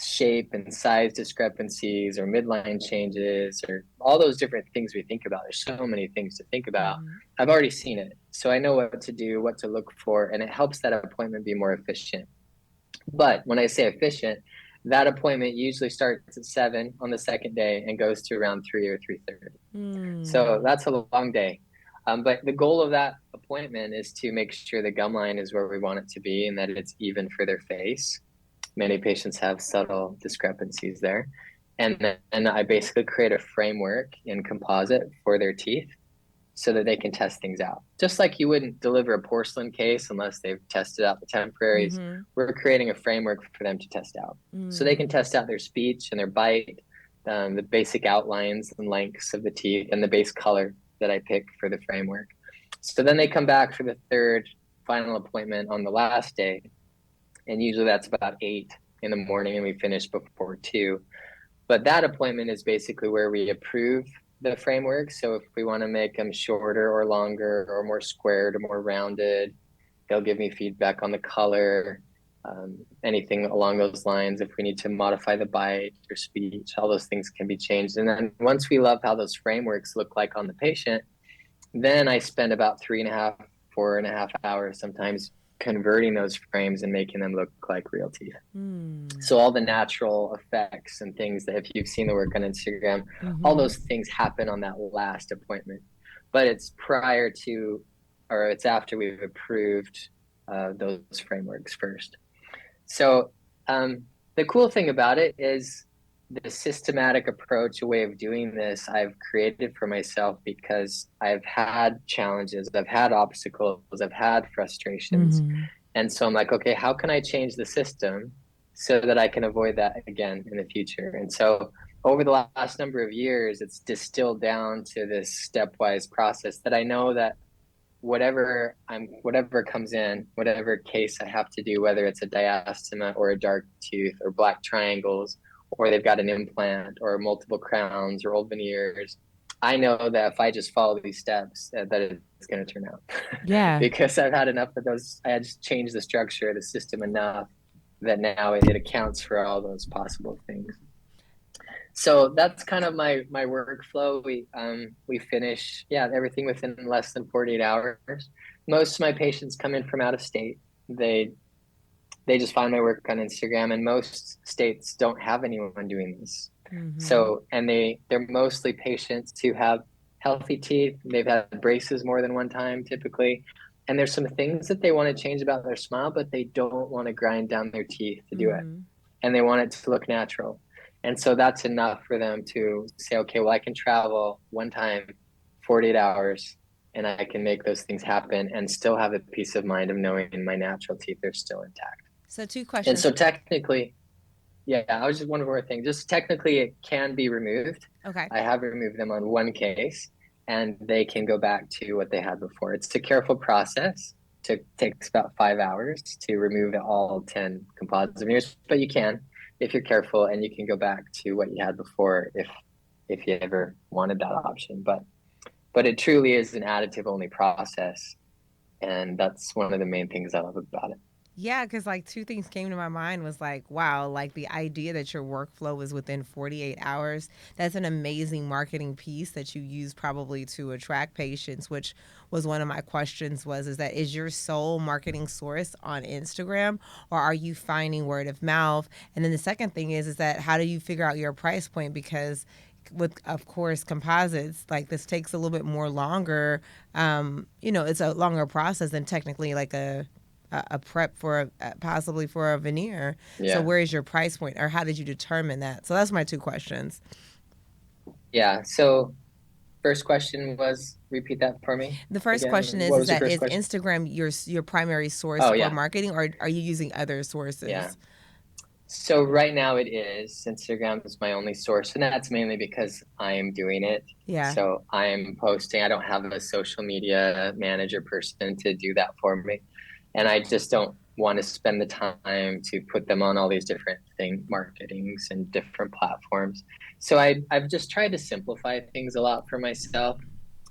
shape and size discrepancies or midline changes or all those different things we think about, there's so many things to think about. I've already seen it. So I know what to do, what to look for, and it helps that appointment be more efficient. But when I say efficient, that appointment usually starts at 7 on the second day and goes to around 3 or 3:30. So that's a long day. But the goal of that appointment is to make sure the gum line is where we want it to be and that it's even for their face. Many patients have subtle discrepancies there. And I basically create a framework in composite for their teeth so that they can test things out. Just like you wouldn't deliver a porcelain case unless they've tested out the temporaries, we're creating a framework for them to test out. So they can test out their speech and their bite, the basic outlines and lengths of the teeth, and the base color that I pick for the framework. So then they come back for the third final appointment on the last day. And usually that's about 8 in the morning and we finish before 2. But that appointment is basically where we approve the framework. So if we want to make them shorter or longer or more squared or more rounded, they'll give me feedback on the color, anything along those lines. If we need to modify the bite or speech, all those things can be changed. And then once we love how those frameworks look like on the patient, then I spend about 3.5, 4.5 hours sometimes converting those frames and making them look like real teeth. So all the natural effects and things that if you've seen the work on Instagram, all those things happen on that last appointment. But it's prior to or it's after we've approved those frameworks first. So the cool thing about it is the systematic approach, a way of doing this, I've created for myself because I've had challenges, I've had obstacles, I've had frustrations. Mm-hmm. And so I'm like, okay, how can I change the system so that I can avoid that again in the future? And so over the last number of years, it's distilled down to this stepwise process that I know that whatever comes in, whatever case I have to do, whether it's a diastema or a dark tooth or black triangles, or they've got an implant or multiple crowns or old veneers, I know that if I just follow these steps, that it's going to turn out. Yeah. Because I've had enough of those. I had just changed the structure of the system enough that now it accounts for all those possible things. So that's kind of my workflow. We finish everything within less than 48 hours. Most of my patients come in from out of state. They just find my work on Instagram, and most states don't have anyone doing this. Mm-hmm. So, and they're mostly patients who have healthy teeth. They've had braces more than one time typically. And there's some things that they want to change about their smile, but they don't want to grind down their teeth to do it. And they want it to look natural. And so that's enough for them to say, okay, well, I can travel one time, 48 hours, and I can make those things happen and still have the peace of mind of knowing my natural teeth are still intact. So 2 questions. And so technically, I was just one more thing. Just technically, it can be removed. Okay. I have removed them on one case, and they can go back to what they had before. It's a careful process. It takes about 5 hours to remove all 10 composite veneers, but you can if you're careful, and you can go back to what you had before if you ever wanted that option. But it truly is an additive only process, and that's one of the main things I love about it. Yeah, because like 2 things came to my mind was like, wow, like the idea that your workflow was within 48 hours. That's an amazing marketing piece that you use probably to attract patients, which was one of my questions is your sole marketing source on Instagram, or are you finding word of mouth? And then the second thing is that how do you figure out your price point? Because with, of course, composites, like this takes a little bit more longer. It's a longer process than technically like a prep for possibly for a veneer. Yeah. So where is your price point, or how did you determine that? So that's my 2 questions. Yeah. So first question was, repeat that for me. The first again. question is that is Instagram your primary source for marketing, or are you using other sources? Yeah. So right now it is. Instagram is my only source, and that's mainly because I am doing it. Yeah. So I am posting. I don't have a social media manager person to do that for me. And I just don't want to spend the time to put them on all these different marketings and different platforms. So I've just tried to simplify things a lot for myself.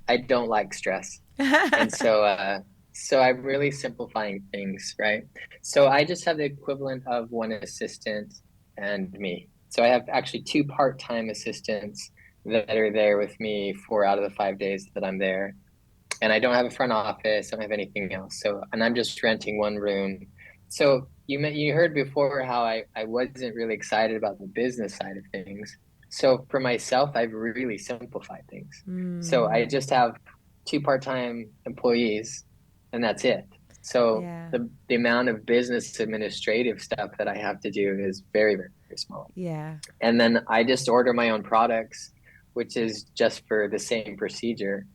I don't like stress. And so I'm really simplifying things, right? So I just have the equivalent of one assistant and me. So I have actually 2 part-time assistants that are there with me 4 out of the 5 days that I'm there. And I don't have a front office, I don't have anything else. And I'm just renting one room. So you heard before how I wasn't really excited about the business side of things. So for myself, I've really simplified things. So I just have 2 part-time employees, and that's it. So the amount of business administrative stuff that I have to do is very, very, very small. Yeah. And then I just order my own products, which is just for the same procedure.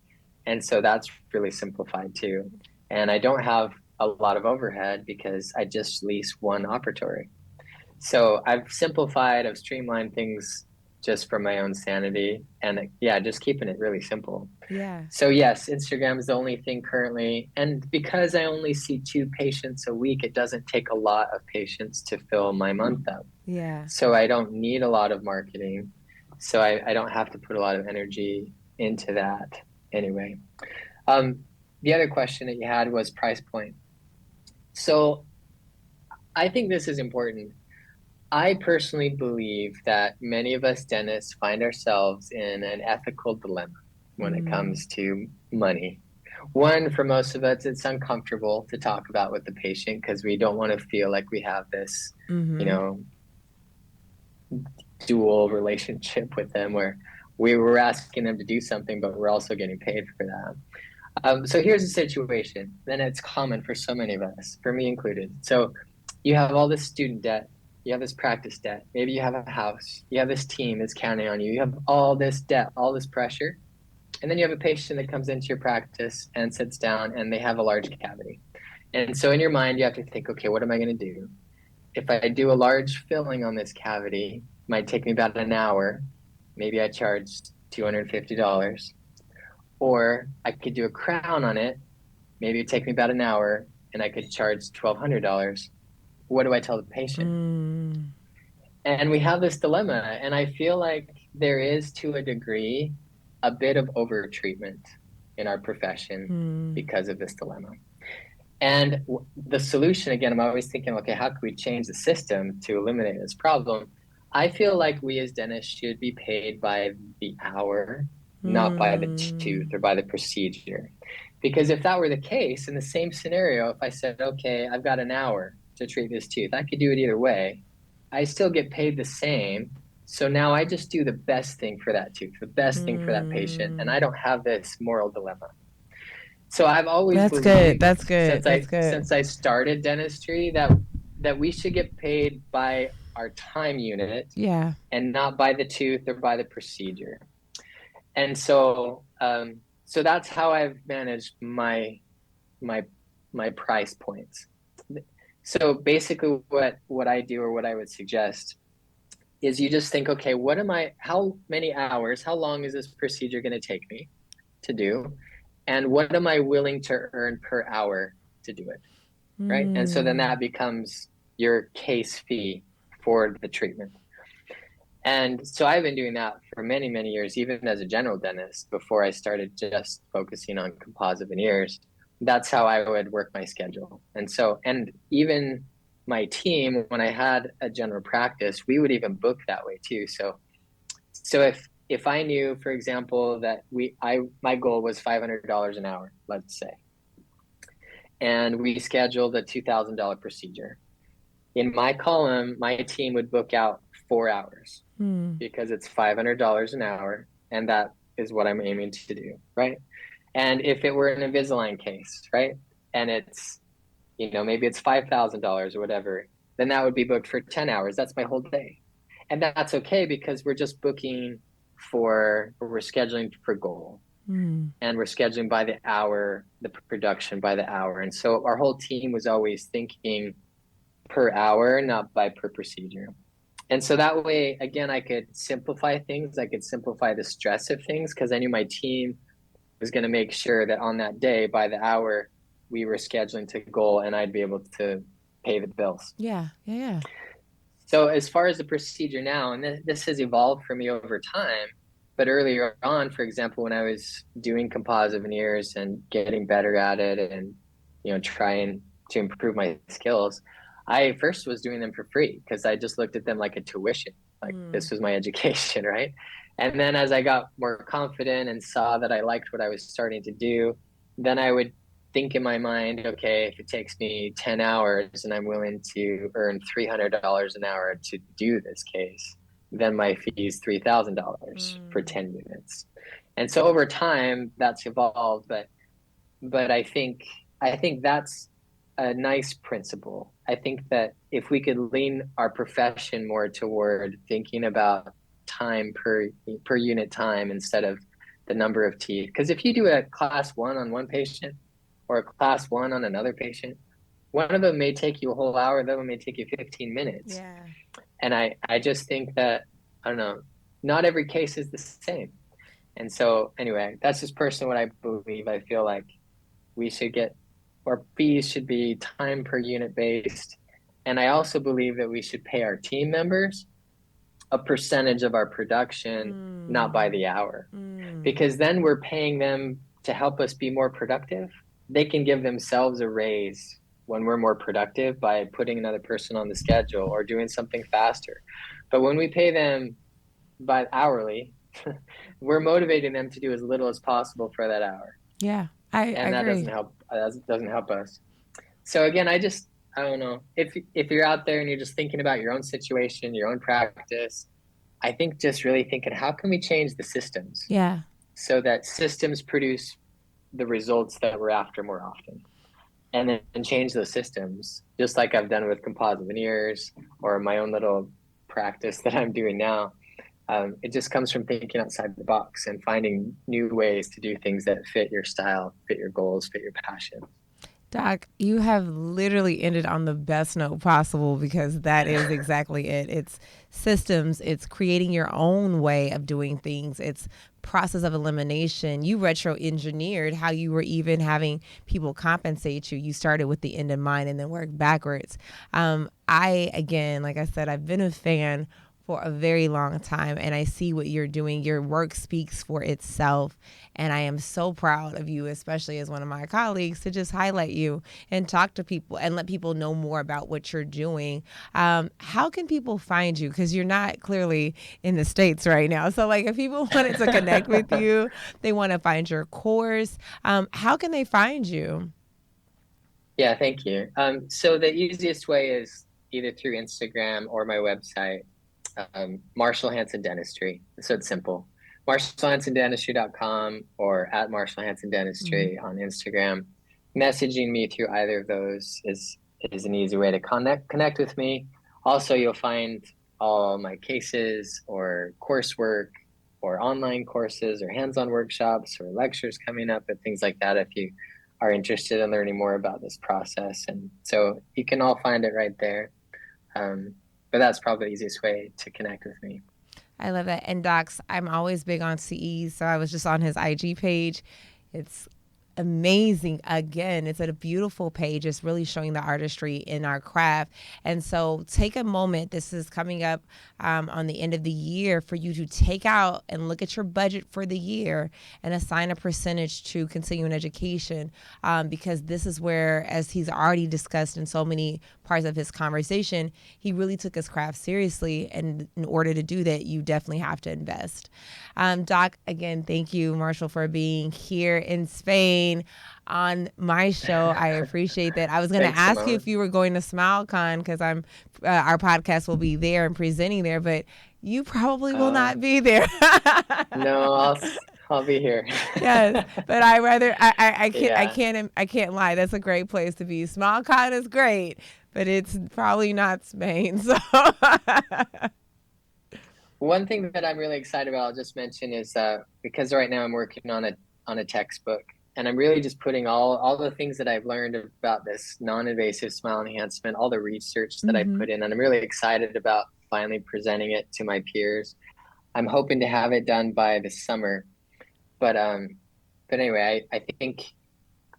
And so that's really simplified too. And I don't have a lot of overhead because I just lease one operatory. So I've simplified, I've streamlined things just for my own sanity, and just keeping it really simple. Yeah. So yes, Instagram is the only thing currently. And because I only see 2 patients a week, it doesn't take a lot of patients to fill my month up. Yeah. So I don't need a lot of marketing. So I don't have to put a lot of energy into that. Anyway, the other question that you had was price point. So I think this is important. I personally believe that many of us dentists find ourselves in an ethical dilemma when it comes to money. One, for most of us, it's uncomfortable to talk about with the patient because we don't want to feel like we have this, dual relationship with them where we were asking them to do something, but we're also getting paid for that. So here's the situation. Then it's common for so many of us, for me included. So you have all this student debt, you have this practice debt, maybe you have a house, you have this team that's counting on you, you have all this debt, all this pressure, and then you have a patient that comes into your practice and sits down and they have a large cavity. And so in your mind, you have to think, okay, what am I going to do? If I do a large filling on this cavity, it might take me about an hour. Maybe I charge $250. Or I could do a crown on it. Maybe it'd take me about an hour and I could charge $1,200. What do I tell the patient? Mm, And we have this dilemma. And I feel like there is, to a degree, a bit of over treatment in our profession mm. because of this dilemma. And the solution, again, I'm always thinking, okay, how can we change the system to eliminate this problem? I feel like we as dentists should be paid by the hour, not by the tooth or by the procedure. Because if that were the case, in the same scenario, if I said, okay, I've got an hour to treat this tooth, I could do it either way. I still get paid the same. So now I just do the best thing for that tooth, the best thing for that patient, and I don't have this moral dilemma. So I've always That's good. believed That's good. That's good. since I started dentistry that we should get paid by our time unit Yeah. and not by the tooth or by the procedure. And so that's how I've managed my my price points. So basically what I do or what I would suggest is you just think, okay, how many hours, how long is this procedure going to take me to do? And what am I willing to earn per hour to do it? Right. And so then that becomes your case fee for the treatment. And so I've been doing that for many, many years, even as a general dentist, before I started just focusing on composite veneers. That's how I would work my schedule. And even my team, when I had a general practice, we would even book that way too. So if I knew, for example, that my goal was $500 an hour, let's say, and we scheduled a $2,000 procedure. In my column, my team would book out 4 hours because it's $500 an hour, and that is what I'm aiming to do, right? And if it were an Invisalign case, right, and it's maybe it's $5,000 or whatever, then that would be booked for 10 hours. That's my whole day. And that's okay because we're just booking we're scheduling for goal. And we're scheduling by the hour, the production by the hour. And so our whole team was always thinking per hour, not by per procedure. And so that way, again, I could simplify things. I could simplify the stress of things because I knew my team was going to make sure that on that day, by the hour, we were scheduling to goal and I'd be able to pay the bills. Yeah. Yeah. Yeah. So as far as the procedure now, and this has evolved for me over time, but earlier on, for example, when I was doing composite veneers and getting better at it and, trying to improve my skills, I first was doing them for free because I just looked at them like a tuition, like this was my education, right? And then as I got more confident and saw that I liked what I was starting to do, then I would think in my mind, okay, if it takes me 10 hours and I'm willing to earn $300 an hour to do this case, then my fee is $3,000 for 10 units. And so over time that's evolved, but I think that's a nice principle. I think that if we could lean our profession more toward thinking about time per unit time instead of the number of teeth, because if you do a class 1 on one patient or a class 1 on another patient, one of them may take you a whole hour, the other one may take you 15 minutes. Yeah. And I just think that, I don't know, not every case is the same. And so anyway, that's just personally what I believe. I feel like we should get, our fees should be time per unit based. And I also believe that we should pay our team members a percentage of our production, not by the hour, because then we're paying them to help us be more productive. They can give themselves a raise when we're more productive by putting another person on the schedule or doing something faster. But when we pay them by hourly, we're motivating them to do as little as possible for that hour. Yeah. I And that agree. doesn't help us. So again, I don't know, if you're out there and you're just thinking about your own situation, your own practice, I think just really thinking, how can we change the systems Yeah. so that systems produce the results that we're after more often, and then change those systems, just like I've done with composite veneers or my own little practice that I'm doing now. It just comes from thinking outside the box and finding new ways to do things that fit your style, fit your goals, fit your passion. Doc, you have literally ended on the best note possible, because that is exactly it. It's systems. It's creating your own way of doing things. It's process of elimination. You retro-engineered how you were even having people compensate you. You started with the end in mind and then worked backwards. Again, like I said, I've been a fan for a very long time, and I see what you're doing. Your work speaks for itself, and I am so proud of you, especially as one of my colleagues, to just highlight you and talk to people and let people know more about what you're doing. How can people find you? Because you're not clearly in the States right now. So like, if people wanted to connect with you, they want to find your course, how can they find you? Yeah, thank you. So the easiest way is either through Instagram or my website, Marshall Hanson Dentistry. So it's simple. MarshallHansonDentistry.com or at Marshall Hanson Dentistry on Instagram. Messaging me through either of those is an easy way to connect with me. Also, you'll find all my cases or coursework or online courses or hands-on workshops or lectures coming up and things like that if you are interested in learning more about this process. And so you can all find it right there. But that's probably the easiest way to connect with me. I love that. And Docs, I'm always big on CEs. So I was just on his IG page. It's amazing. Again, it's a beautiful page. It's really showing the artistry in our craft. And so take a moment. This is coming up on the end of the year for you to take out and look at your budget for the year and assign a percentage to continuing education, because this is where, as he's already discussed in so many parts of his conversation, he really took his craft seriously. And in order to do that, you definitely have to invest. Doc, again, thank you, Marshall, for being here in Spain on my show. I appreciate that. I was going to ask Simone. you if you were going to SmileCon, because our podcast will be there and presenting there, but you probably will not be there. No, I'll be here. Yes, but I can't lie. That's a great place to be. SmileCon is great, but it's probably not Spain. So one thing that I'm really excited about, I'll just mention, is because right now I'm working on a textbook, and I'm really just putting all the things that I've learned about this non-invasive smile enhancement, all the research that I put in, and I'm really excited about finally presenting it to my peers. I'm hoping to have it done by the summer. But anyway, I think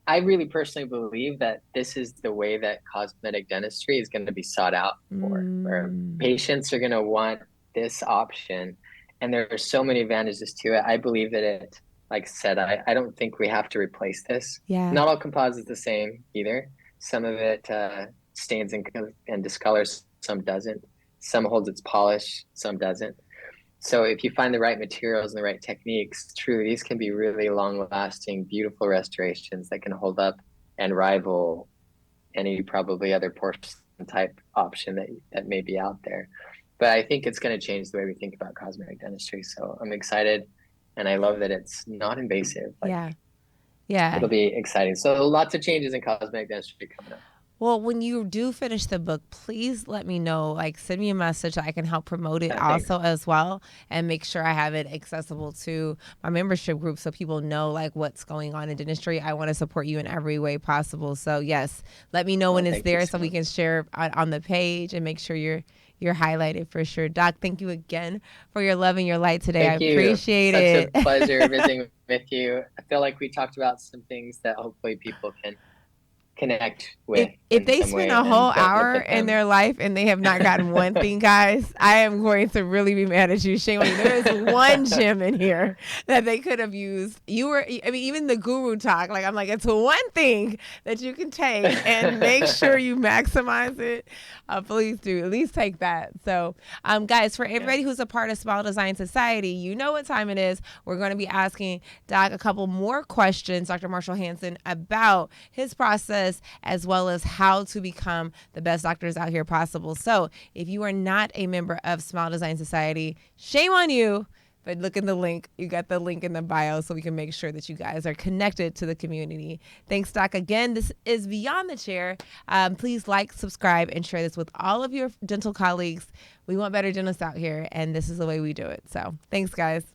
I really personally believe that this is the way that cosmetic dentistry is going to be sought out for, where patients are going to want this option. And there are so many advantages to it. I believe that it, like I said, I don't think we have to replace this. Yeah. Not all composites the same either. Some of it stains and discolors, some doesn't. Some holds its polish, some doesn't. So if you find the right materials and the right techniques, truly, these can be really long-lasting, beautiful restorations that can hold up and rival any probably other porcelain type option that may be out there. But I think it's going to change the way we think about cosmetic dentistry. So I'm excited, and I love that it's not invasive. Yeah. It'll be exciting. So lots of changes in cosmetic dentistry coming up. Well, when you do finish the book, please let me know. Like, send me a message so I can help promote it also as well, and make sure I have it accessible to my membership group so people know like what's going on in dentistry. I want to support you in every way possible. So yes, let me know when it's there so we can share on the page and make sure you're highlighted for sure. Doc, thank you again for your love and your light today. I appreciate it. Such a pleasure visiting with you. I feel like we talked about some things that hopefully people can connect with. If they spend a whole hour in their life and they have not gotten one thing, guys, I am going to really be mad at you. Shame on you. There is one gem in here that they could have used. Even the guru talk, like, I'm like, it's one thing that you can take and make sure you maximize it. Please do at least take that. So, guys, for everybody who's a part of Smile Design Society, you know what time it is. We're going to be asking Doc a couple more questions, Dr. Marshall Hanson, about his process as well as how to become the best doctors out here possible. So if you are not a member of Smile Design Society, shame on you. But look in the link. You got the link in the bio so we can make sure that you guys are connected to the community. Thanks, Doc. Again, this is Beyond the Chair. Please like, subscribe, and share this with all of your dental colleagues. We want better dentists out here, and this is the way we do it. So thanks, guys.